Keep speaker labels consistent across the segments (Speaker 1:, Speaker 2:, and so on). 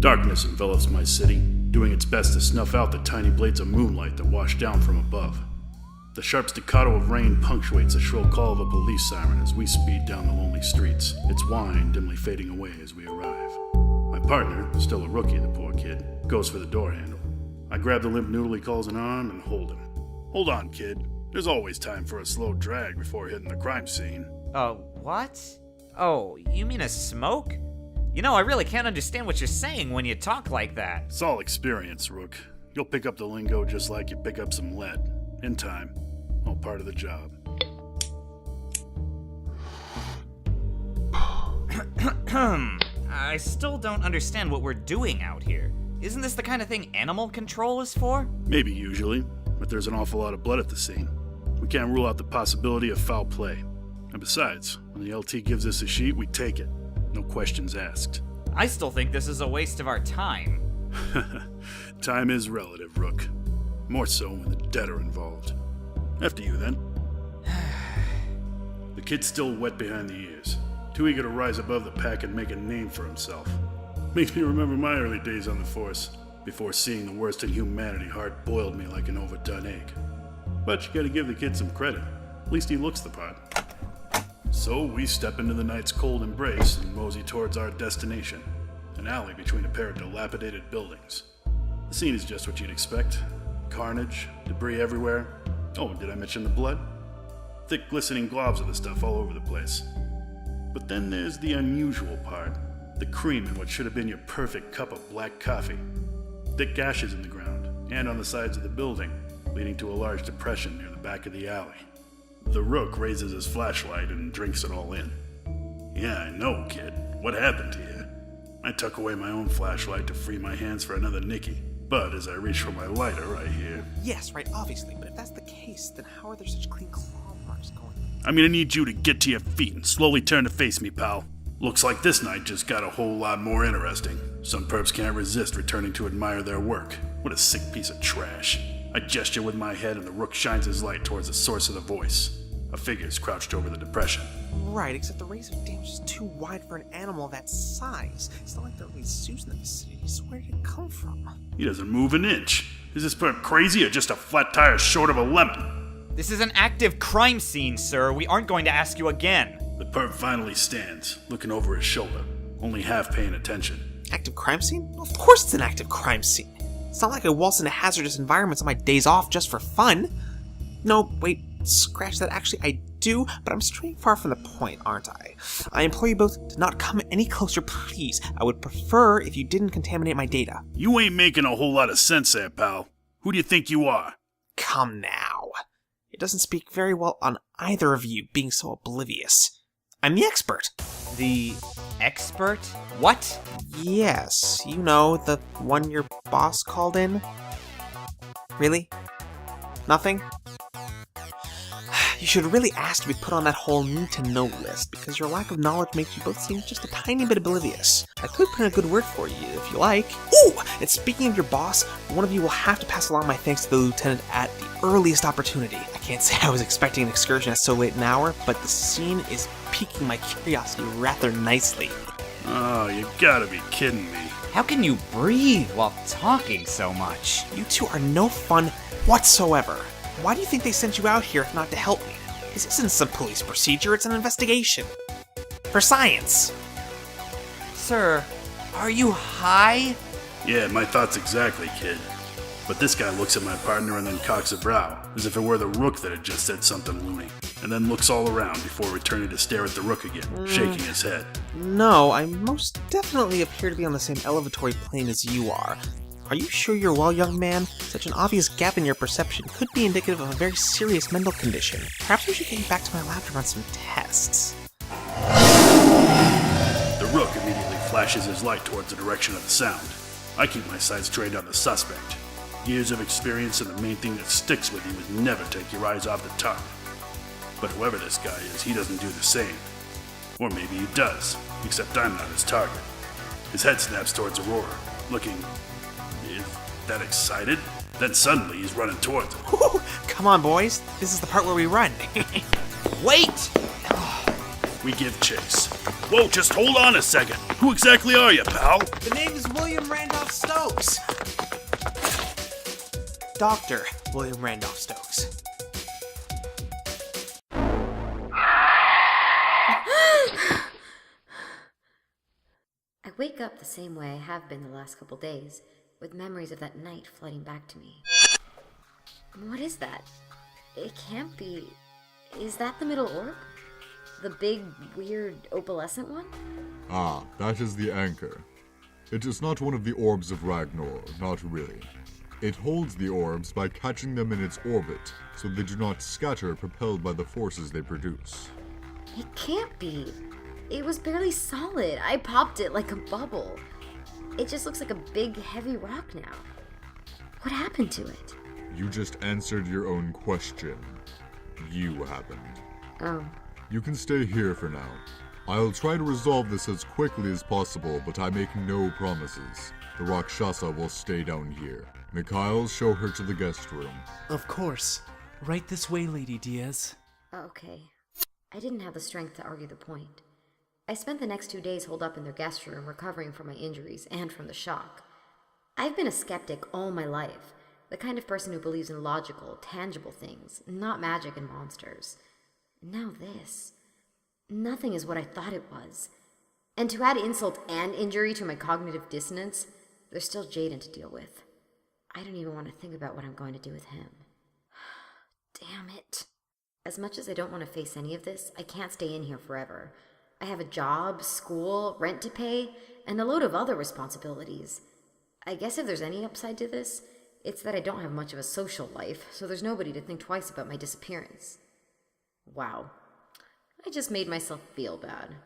Speaker 1: Darkness envelops my city, doing its best to snuff out the tiny blades of moonlight that wash down from above. The sharp staccato of rain punctuates the shrill call of a police siren as we speed down the lonely streets, its whine dimly fading away as we arrive. My partner, still a rookie, the poor kid, goes for the door handle. I grab the limp noodle he calls an arm and hold him. Hold on, kid. There's always time for a slow drag before hitting the crime scene.
Speaker 2: What? Oh, you mean a smoke? You know, I really can't understand what you're saying when you talk like that.
Speaker 1: It's all experience, Rook. You'll pick up the lingo just like you pick up some lead. In time. All part of the job.
Speaker 2: I still don't understand what we're doing out here. Isn't this the kind of thing animal control is for?
Speaker 1: Maybe usually, but there's an awful lot of blood at the scene. We can't rule out the possibility of foul play. And besides, when the LT gives us a sheet, we take it. No questions asked.
Speaker 2: I still think this is a waste of our time.
Speaker 1: Time is relative, Rook. More so when the dead are involved. After you, then. The kid's still wet behind the ears. Too eager to rise above the pack and make a name for himself. Makes me remember my early days on the force, before seeing the worst in humanity hard-boiled me like an overdone egg. But you gotta give the kid some credit. At least he looks the part. So we step into the night's cold embrace and mosey towards our destination, an alley between a pair of dilapidated buildings. The scene is just what you'd expect. Carnage, debris everywhere. Oh, did I mention the blood? Thick glistening globs of the stuff all over the place. But then there's the unusual part. The cream in what should have been your perfect cup of black coffee. Thick gashes in the ground, and on the sides of the building, leading to a large depression near the back of the alley. The Rook raises his flashlight and drinks it all in. Yeah, I know, kid. What happened to you? I tuck away my own flashlight to free my hands for another Nicky. But as I reach for my lighter, I hear...
Speaker 3: Yes, right, obviously, but if that's the case, then how are there such clean claw marks going on?
Speaker 1: I'm gonna need you to get to your feet and slowly turn to face me, pal. Looks like this night just got a whole lot more interesting. Some perps can't resist returning to admire their work. What a sick piece of trash. I gesture with my head and the Rook shines his light towards the source of the voice. A figure's crouched over the depression.
Speaker 3: Right, except the range of damage is too wide for an animal of that size. It's not like there are any zoos in the vicinity, so where did it come from?
Speaker 1: He doesn't move an inch. Is this perp crazy or just a flat tire short of a lemon?
Speaker 2: This is an active crime scene, sir. We aren't going to ask you again.
Speaker 1: The perp finally stands, looking over his shoulder, only half paying attention.
Speaker 3: Active crime scene? Well, of course it's an active crime scene. It's not like I waltz into hazardous environments on my days off just for fun. No, wait, scratch that. Actually, I do, but I'm straying far from the point, aren't I? I implore you both to not come any closer, please. I would prefer if you didn't contaminate my data.
Speaker 1: You ain't making a whole lot of sense there, pal. Who do you think you are?
Speaker 3: Come now. It doesn't speak very well on either of you being so oblivious. I'm the expert.
Speaker 2: The expert? What?
Speaker 3: Yes, you know, the one your boss called in. Really? Nothing? You should really ask to be put on that whole need-to-know list, because your lack of knowledge makes you both seem just a tiny bit oblivious. I could put in a good word for you, if you like. Ooh! And speaking of your boss, one of you will have to pass along my thanks to the lieutenant at the earliest opportunity. I can't say I was expecting an excursion at so late an hour, but the scene is piquing my curiosity rather nicely.
Speaker 1: Oh, you gotta be kidding me.
Speaker 2: How can you breathe while talking so much?
Speaker 3: You two are no fun whatsoever. Why do you think they sent you out here if not to help me? This isn't some police procedure, it's an investigation. For science.
Speaker 2: Sir, are you high?
Speaker 1: Yeah, my thoughts exactly, kid. But this guy looks at my partner and then cocks a brow, as if it were the Rook that had just said something loony, and then looks all around before returning to stare at the Rook again, shaking his head.
Speaker 3: No, I most definitely appear to be on the same elevatory plane as you are. Are you sure you're well, young man? Such an obvious gap in your perception could be indicative of a very serious mental condition. Perhaps we should get you back to my lab to run some tests.
Speaker 1: The Rook immediately flashes his light towards the direction of the sound. I keep my sights trained on the suspect. Years of experience, and the main thing that sticks with you is never take your eyes off the target. But whoever this guy is, he doesn't do the same. Or maybe he does, except I'm not his target. His head snaps towards Aurora, looking... is that excited? Then suddenly he's running towards him.
Speaker 3: Come on, boys. This is the part where we run.
Speaker 2: Wait!
Speaker 1: We give chase. Whoa, just hold on a second. Who exactly are you, pal?
Speaker 3: The name is William Randolph Stokes. Dr. William Randolph Stokes.
Speaker 4: I wake up the same way I have been the last couple days, with memories of that night flooding back to me. What is that? It can't be... Is that the middle orb? The big, weird, opalescent one?
Speaker 5: Ah, that is the anchor. It is not one of the orbs of Ragnar, not really. It holds the orbs by catching them in its orbit, so they do not scatter propelled by the forces they produce.
Speaker 4: It can't be. It was barely solid. I popped it like a bubble. It just looks like a big, heavy rock now. What happened to it?
Speaker 5: You just answered your own question. You happened.
Speaker 4: Oh.
Speaker 5: You can stay here for now. I'll try to resolve this as quickly as possible, but I make no promises. The Rakshasa will stay down here. Mikael, show her to the guest room.
Speaker 6: Of course. Right this way, Lady Diaz.
Speaker 4: Okay. I didn't have the strength to argue the point. I spent the next 2 days holed up in their guest room recovering from my injuries and from the shock. I've been a skeptic all my life, the kind of person who believes in logical, tangible things, not magic and monsters. Now this. Nothing is what I thought it was. And to add insult and injury to my cognitive dissonance, there's still Jayden to deal with. I don't even want to think about what I'm going to do with him. Damn it. As much as I don't want to face any of this, I can't stay in here forever. I have a job, school, rent to pay, and a load of other responsibilities. I guess if there's any upside to this, it's that I don't have much of a social life, so there's nobody to think twice about my disappearance. Wow. I just made myself feel bad.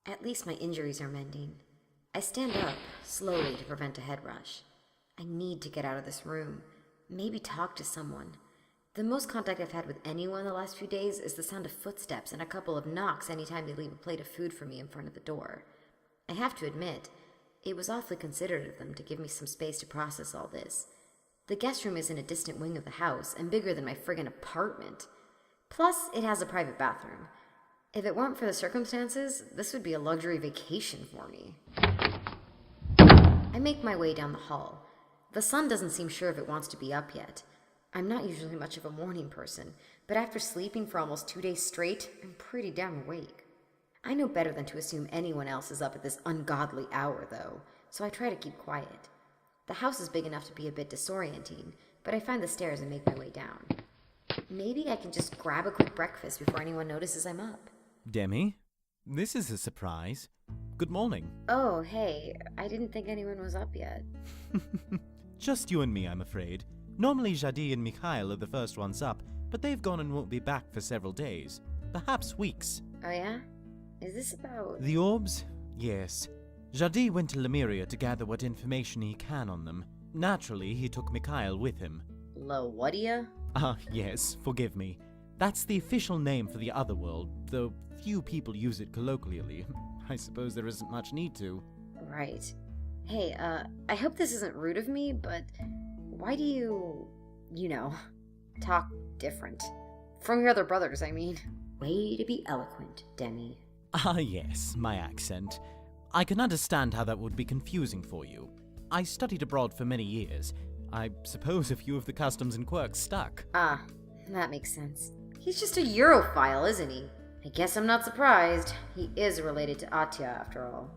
Speaker 4: At least my injuries are mending. I stand up, slowly, to prevent a head rush. I need to get out of this room. Maybe talk to someone. The most contact I've had with anyone the last few days is the sound of footsteps and a couple of knocks anytime they leave a plate of food for me in front of the door. I have to admit, it was awfully considerate of them to give me some space to process all this. The guest room is in a distant wing of the house and bigger than my friggin' apartment. Plus, it has a private bathroom. If it weren't for the circumstances, this would be a luxury vacation for me. I make my way down the hall. The sun doesn't seem sure if it wants to be up yet. I'm not usually much of a morning person, but after sleeping for almost 2 days straight, I'm pretty damn awake. I know better than to assume anyone else is up at this ungodly hour, though, so I try to keep quiet. The house is big enough to be a bit disorienting, but I find the stairs and make my way down. Maybe I can just grab a quick breakfast before anyone notices I'm up.
Speaker 6: Demi, this is a surprise. Good morning.
Speaker 4: Oh, hey, I didn't think anyone was up yet.
Speaker 6: Just you and me, I'm afraid. Normally Jayden and Mikael are the first ones up, but they've gone and won't be back for several days. Perhaps weeks.
Speaker 4: Oh yeah? Is this about...
Speaker 6: The orbs? Yes. Jayden went to Lemuria to gather what information he can on them. Naturally, he took Mikael with him.
Speaker 4: Whatia?
Speaker 6: Yes, forgive me. That's the official name for the Otherworld, though few people use it colloquially. I suppose there isn't much need to.
Speaker 4: Right. Hey, I hope this isn't rude of me, but why do you talk different? From your other brothers, I mean. Way to be eloquent, Demi.
Speaker 6: Yes, my accent. I can understand how that would be confusing for you. I studied abroad for many years. I suppose a few of the customs and quirks stuck.
Speaker 4: That makes sense. He's just a Europhile, isn't he? I guess I'm not surprised. He is related to Atiyah, after all.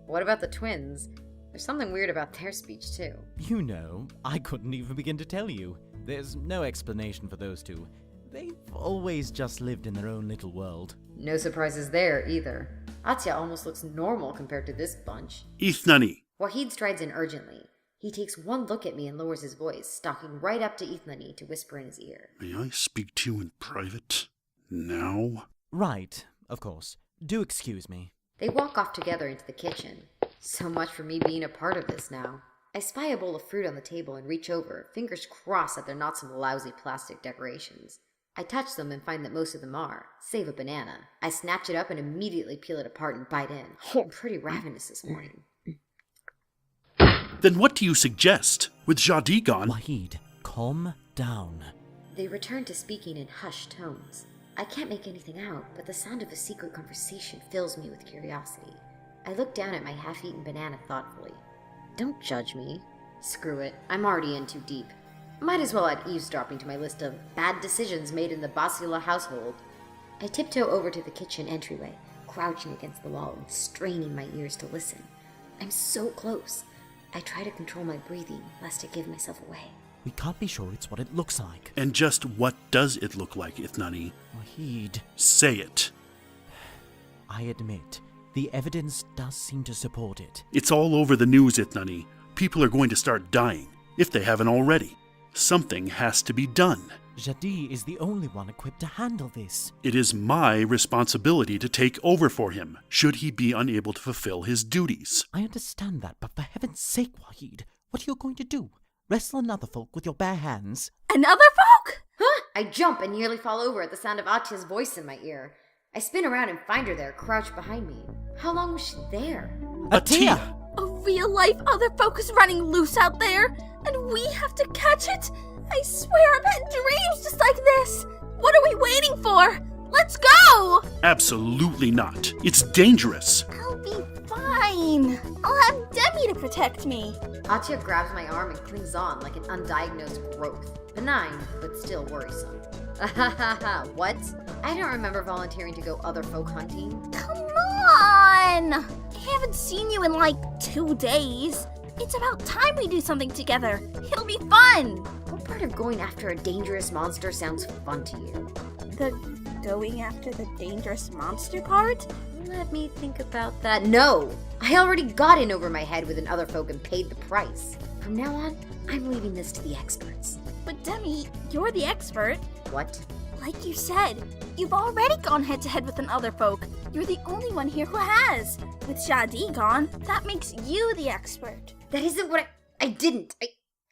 Speaker 4: What about the twins? There's something weird about their speech, too.
Speaker 6: You know, I couldn't even begin to tell you. There's no explanation for those two. They've always just lived in their own little world.
Speaker 4: No surprises there, either. Atiyah almost looks normal compared to this bunch.
Speaker 1: Ithnanie.
Speaker 4: Wahid strides in urgently. He takes one look at me and lowers his voice, stalking right up to Ithnanie to whisper in his ear.
Speaker 1: May I speak to you in private? Now?
Speaker 6: Right, of course. Do excuse me.
Speaker 4: They walk off together into the kitchen. So much for me being a part of this now. I spy a bowl of fruit on the table and reach over, fingers crossed that they're not some lousy plastic decorations. I touch them and find that most of them are, save a banana. I snatch it up and immediately peel it apart and bite in. I'm pretty ravenous this morning.
Speaker 1: Then what do you suggest? With Jayden gone...
Speaker 6: Wahid, calm down.
Speaker 4: They return to speaking in hushed tones. I can't make anything out, but the sound of a secret conversation fills me with curiosity. I look down at my half-eaten banana thoughtfully. Don't judge me. Screw it, I'm already in too deep. Might as well add eavesdropping to my list of bad decisions made in the Basilah household. I tiptoe over to the kitchen entryway, crouching against the wall and straining my ears to listen. I'm so close. I try to control my breathing, lest I give myself away.
Speaker 6: We can't be sure it's what it looks like.
Speaker 1: And just what does it look like, Ithnanie?
Speaker 6: Wahid.
Speaker 1: Say it.
Speaker 6: I admit, the evidence does seem to support it.
Speaker 1: It's all over the news, Ithnanie. People are going to start dying, if they haven't already. Something has to be done.
Speaker 6: Jayden is the only one equipped to handle this.
Speaker 1: It is my responsibility to take over for him, should he be unable to fulfill his duties.
Speaker 6: I understand that, but for heaven's sake, Wahid, what are you going to do? Wrestle another folk with your bare hands?
Speaker 7: Another folk?
Speaker 4: Huh? I jump and nearly fall over at the sound of Atiyah's voice in my ear. I spin around and find her there, crouched behind me. How long was she there?
Speaker 6: Atiyah!
Speaker 7: A real-life other folk is running loose out there, and we have to catch it? I swear I've had dreams just like this. What are we waiting for? Let's go!
Speaker 1: Absolutely not. It's dangerous.
Speaker 7: I'll be fine. I'll have Demi to protect me.
Speaker 4: Atiyah grabs my arm and clings on like an undiagnosed growth. Benign, but still worrisome. What? I don't remember volunteering to go other folk hunting.
Speaker 7: Come on! I haven't seen you in like 2 days. It's about time we do something together. It'll be fun.
Speaker 4: What part of going after a dangerous monster sounds fun to you?
Speaker 7: The going after the dangerous monster part?
Speaker 4: Let me think about that. No! I already got in over my head with an other folk and paid the price. From now on, I'm leaving this to the experts.
Speaker 7: But Demi, you're the expert.
Speaker 4: What?
Speaker 7: Like you said, you've already gone head-to-head with an other folk. You're the only one here who has. With Jayden gone, that makes you the expert.
Speaker 4: That isn't what I didn't.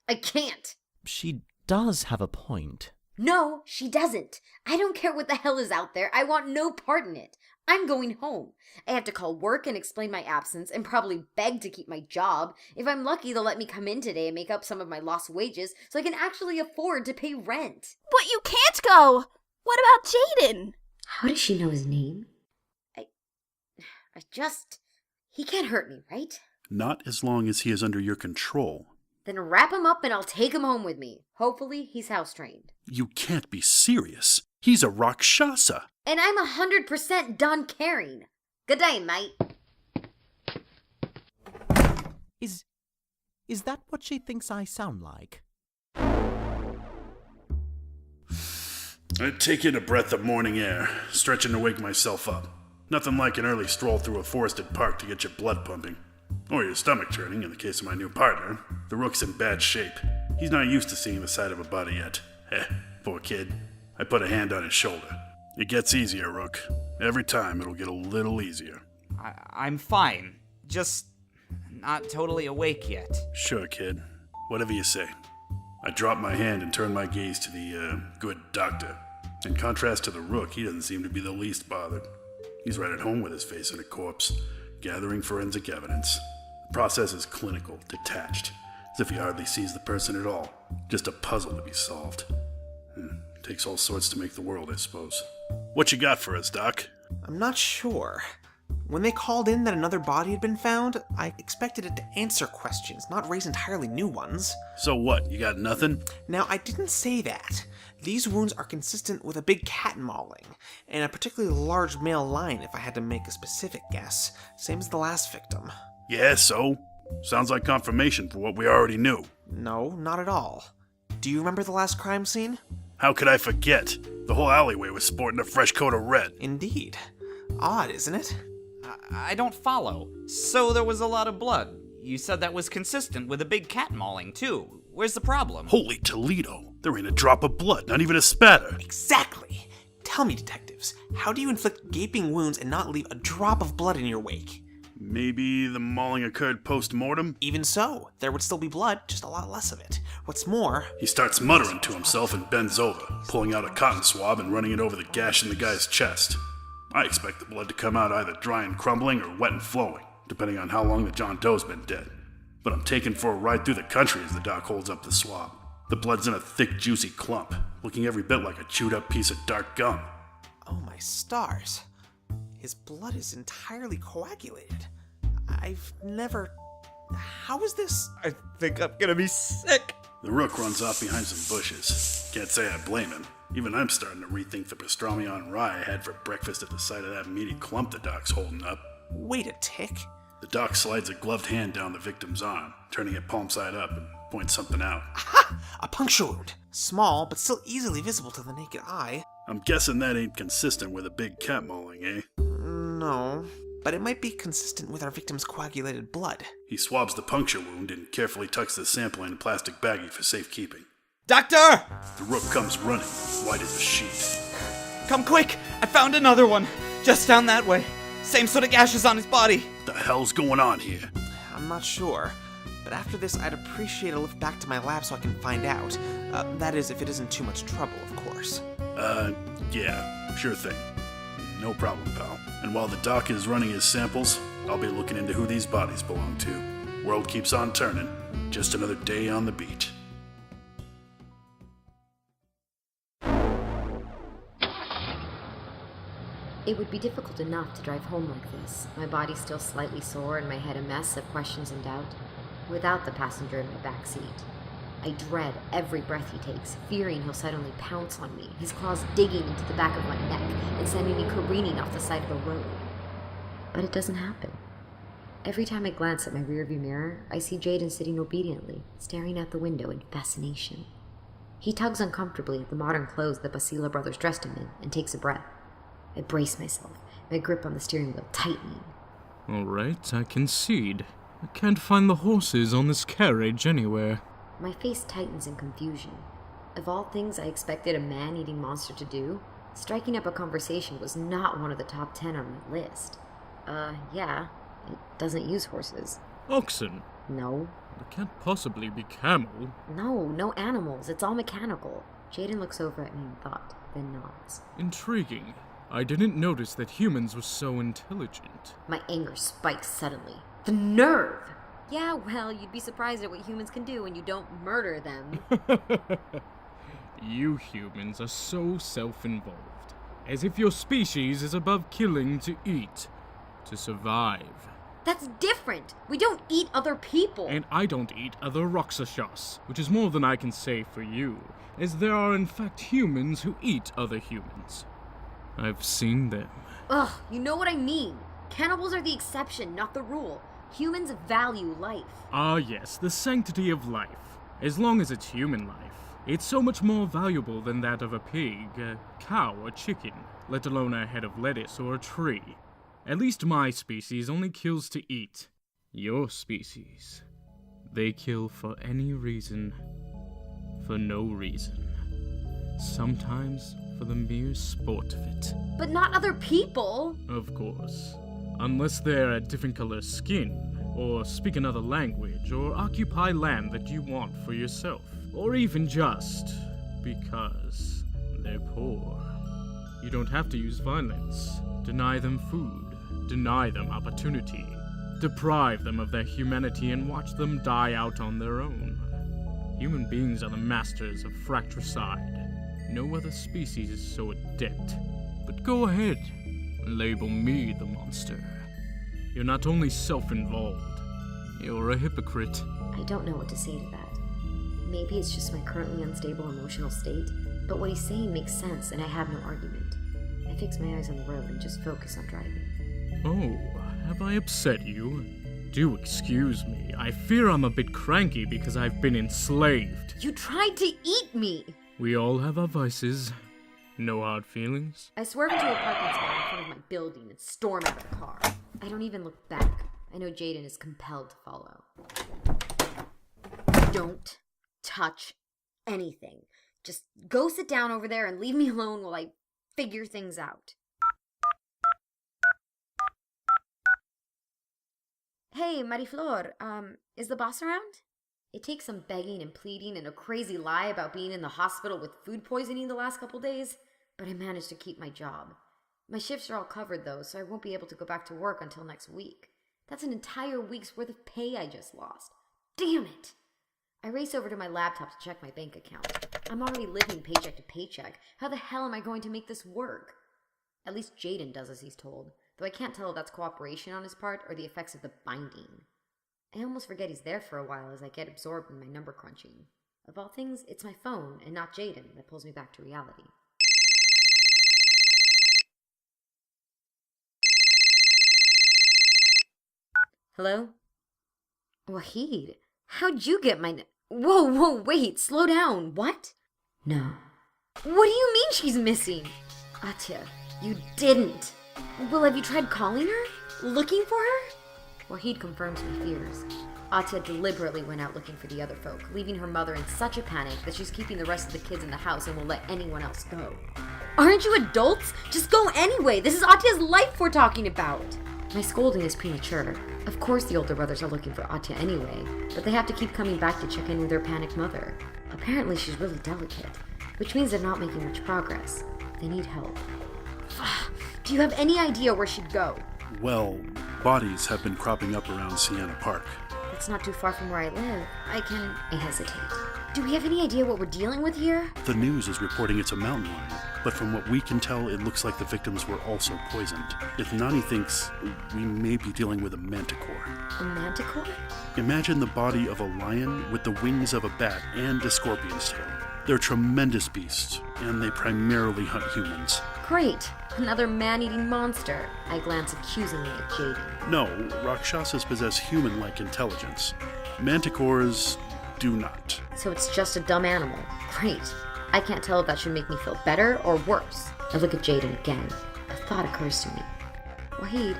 Speaker 4: I can't.
Speaker 6: She does have a point.
Speaker 4: No, she doesn't. I don't care what the hell is out there. I want no part in it. I'm going home. I have to call work and explain my absence and probably beg to keep my job. If I'm lucky, they'll let me come in today and make up some of my lost wages so I can actually afford to pay rent.
Speaker 7: But you can't go! What about Jayden?
Speaker 4: How does she know his name? He can't hurt me, right?
Speaker 1: Not as long as he is under your control.
Speaker 4: Then wrap him up and I'll take him home with me. Hopefully, he's house-trained.
Speaker 1: You can't be serious. He's a Rakshasa.
Speaker 4: And I'm 100% done caring. Good day, mate.
Speaker 6: Is that what she thinks I sound like?
Speaker 1: I take in a breath of morning air, stretching to wake myself up. Nothing like an early stroll through a forested park to get your blood pumping. Or your stomach churning, in the case of my new partner. The Rook's in bad shape. He's not used to seeing the side of a body yet. Poor kid. I put a hand on his shoulder. It gets easier, Rook. Every time it'll get a little easier.
Speaker 2: I'm fine. Just not totally awake yet.
Speaker 1: Sure, kid. Whatever you say. I drop my hand and turn my gaze to the, good doctor. In contrast to the Rook, he doesn't seem to be the least bothered. He's right at home with his face in a corpse, gathering forensic evidence. The process is clinical, detached, as if he hardly sees the person at all. Just a puzzle to be solved. Takes all sorts to make the world, I suppose. What you got for us, Doc?
Speaker 3: I'm not sure. When they called in that another body had been found, I expected it to answer questions, not raise entirely new ones.
Speaker 1: So what, you got nothing?
Speaker 3: Now, I didn't say that. These wounds are consistent with a big cat mauling, and a particularly large male lion if I had to make a specific guess. Same as the last victim.
Speaker 1: Yeah, so? Sounds like confirmation for what we already knew.
Speaker 3: No, not at all. Do you remember the last crime scene?
Speaker 1: How could I forget? The whole alleyway was sporting a fresh coat of red.
Speaker 3: Indeed. Odd, isn't it?
Speaker 2: I don't follow. So there was a lot of blood. You said that was consistent with a big cat mauling, too. Where's the problem?
Speaker 1: Holy Toledo. There ain't a drop of blood, not even a spatter.
Speaker 3: Exactly. Tell me, detectives, how do you inflict gaping wounds and not leave a drop of blood in your wake?
Speaker 1: Maybe the mauling occurred post-mortem?
Speaker 3: Even so, there would still be blood, just a lot less of it. What's more...
Speaker 1: He starts muttering to himself and bends over, pulling out a cotton swab and running it over the gash in the guy's chest. I expect the blood to come out either dry and crumbling or wet and flowing, depending on how long the John Doe's been dead. But I'm taken for a ride through the country as the doc holds up the swab. The blood's in a thick, juicy clump, looking every bit like a chewed-up piece of dark gum.
Speaker 3: Oh my stars. His blood is entirely coagulated. I've never... How is this?
Speaker 2: I think I'm gonna be sick.
Speaker 1: The rook runs off behind some bushes. Can't say I blame him. Even I'm starting to rethink the pastrami on rye I had for breakfast at the sight of that meaty clump the doc's holding up.
Speaker 3: Wait a tick.
Speaker 1: The doc slides a gloved hand down the victim's arm, turning it palm side up and points something out.
Speaker 3: Aha! A puncture wound. Small, but still easily visible to the naked eye.
Speaker 1: I'm guessing that ain't consistent with a big cat mauling, eh?
Speaker 3: No, but it might be consistent with our victim's coagulated blood.
Speaker 1: He swabs the puncture wound and carefully tucks the sample in a plastic baggie for safekeeping.
Speaker 2: Doctor!
Speaker 1: The rook comes running, white as a sheet.
Speaker 2: Come quick! I found another one! Just down that way. Same sort of gashes on his body.
Speaker 1: What the hell's going on here?
Speaker 3: I'm not sure, but after this I'd appreciate a lift back to my lab so I can find out. That is, if it isn't too much trouble, of course.
Speaker 1: Yeah, sure thing. No problem, pal. And while the doc is running his samples, I'll be looking into who these bodies belong to. World keeps on turning. Just another day on the beat.
Speaker 4: It would be difficult enough to drive home like this, my body still slightly sore and my head a mess of questions and doubt, without the passenger in my back seat. I dread every breath he takes, fearing he'll suddenly pounce on me, his claws digging into the back of my neck and sending me careening off the side of the road. But it doesn't happen. Every time I glance at my rearview mirror, I see Jayden sitting obediently, staring out the window in fascination. He tugs uncomfortably at the modern clothes the Basilah brothers dressed him in and takes a breath. I brace myself, my grip on the steering wheel tightening.
Speaker 8: All right, I concede. I can't find the horses on this carriage anywhere.
Speaker 4: My face tightens in confusion. Of all things I expected a man-eating monster to do, striking up a conversation was not one of the top 10 on my list. Yeah, it doesn't use horses.
Speaker 8: Oxen?
Speaker 4: No.
Speaker 8: It can't possibly be camel.
Speaker 4: No animals. It's all mechanical. Jayden looks over at me in thought, then nods.
Speaker 8: Intriguing. I didn't notice that humans were so intelligent.
Speaker 4: My anger spikes suddenly. The nerve! Yeah, well, you'd be surprised at what humans can do when you don't murder them.
Speaker 8: You humans are so self-involved. As if your species is above killing to eat, to survive.
Speaker 4: That's different! We don't eat other people!
Speaker 8: And I don't eat other Roxashas, which is more than I can say for you, as there are in fact humans who eat other humans. I've seen them.
Speaker 4: Ugh, you know what I mean. Cannibals are the exception, not the rule. Humans value life.
Speaker 8: Ah yes, the sanctity of life. As long as it's human life. It's so much more valuable than that of a pig, a cow, a chicken, let alone a head of lettuce or a tree. At least my species only kills to eat. Your species, they kill for any reason, for no reason. Sometimes for the mere sport of it.
Speaker 4: But not other people!
Speaker 8: Of course. Unless they're a different color skin, or speak another language, or occupy land that you want for yourself. Or even just because they're poor. You don't have to use violence. Deny them food. Deny them opportunity. Deprive them of their humanity and watch them die out on their own. Human beings are the masters of fratricide. No other species is so adept. But go ahead. Label me the monster. You're not only self-involved, you're a hypocrite.
Speaker 4: I don't know what to say to that. Maybe it's just my currently unstable emotional state, but what he's saying makes sense and I have no argument. I fix my eyes on the road and just focus on driving.
Speaker 8: Oh, have I upset you? Do excuse me. I fear I'm a bit cranky because I've been enslaved.
Speaker 4: You tried to eat me!
Speaker 8: We all have our vices. No hard feelings?
Speaker 4: I swerve into a parking spot in front of my building and storm out of the car. I don't even look back. I know Jayden is compelled to follow. Don't touch anything. Just go sit down over there and leave me alone while I figure things out. Hey, Mariflor, is the boss around? It takes some begging and pleading and a crazy lie about being in the hospital with food poisoning the last couple days, but I managed to keep my job. My shifts are all covered though, so I won't be able to go back to work until next week. That's an entire week's worth of pay I just lost. Damn it! I race over to my laptop to check my bank account. I'm already living paycheck to paycheck. How the hell am I going to make this work? At least Jayden does as he's told, though I can't tell if that's cooperation on his part or the effects of the binding. I almost forget he's there for a while as I get absorbed in my number crunching. Of all things, it's my phone and not Jayden that pulls me back to reality. Hello? Wahid, how'd you get my... Whoa, wait, slow down. What? No. What do you mean she's missing? Atiyah, you didn't. Well, have you tried calling her? Looking for her? Wahid confirms my fears. Atiyah deliberately went out looking for the other folk, leaving her mother in such a panic that she's keeping the rest of the kids in the house and won't let anyone else go. Aren't you adults? Just go anyway. This is Atiyah's life we're talking about. My scolding is premature. Of course the older brothers are looking for Atiyah anyway, but they have to keep coming back to check in with their panicked mother. Apparently she's really delicate, which means they're not making much progress. They need help. Do you have any idea where she'd go?
Speaker 1: Well, bodies have been cropping up around Sceana Park.
Speaker 4: That's not too far from where I live. I hesitate. Do we have any idea what we're dealing with here?
Speaker 1: The news is reporting it's a mountain lion, but from what we can tell, it looks like the victims were also poisoned. Ithnanie thinks we may be dealing with a manticore.
Speaker 4: A manticore?
Speaker 1: Imagine the body of a lion with the wings of a bat and a scorpion's tail. They're tremendous beasts, and they primarily hunt humans.
Speaker 4: Great! Another man-eating monster. I glance accusingly at Jayden.
Speaker 1: No, Rakshasas possess human-like intelligence. Manticores do not.
Speaker 4: So it's just a dumb animal. Great. I can't tell if that should make me feel better or worse. I look at Jayden again. A thought occurs to me. Wahid,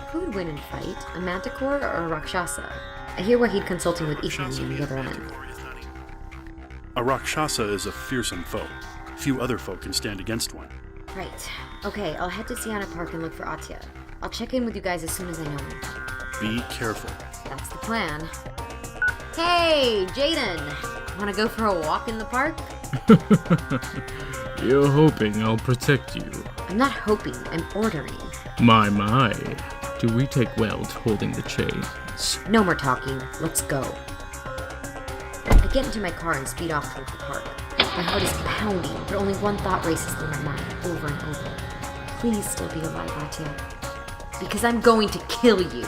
Speaker 4: who would win in a fight? A manticore or a Rakshasa? I hear Wahid consulting with Ithnanie on the other end.
Speaker 1: A Rakshasa is a fearsome foe. Few other folk can stand against one.
Speaker 4: Right. Okay, I'll head to Sceana Park and look for Atiyah. I'll check in with you guys as soon as I know him.
Speaker 1: Be careful.
Speaker 4: That's the plan. Hey, Jayden! Wanna go for a walk in the park?
Speaker 8: You're hoping I'll protect you.
Speaker 4: I'm not hoping, I'm ordering.
Speaker 8: My. Do we take well to holding the chains?
Speaker 4: No more talking. Let's go. I get into my car and speed off towards the park. My heart is pounding, but only one thought races through my mind over and over. Please still be alive, Atiyah. Because I'm going to kill you.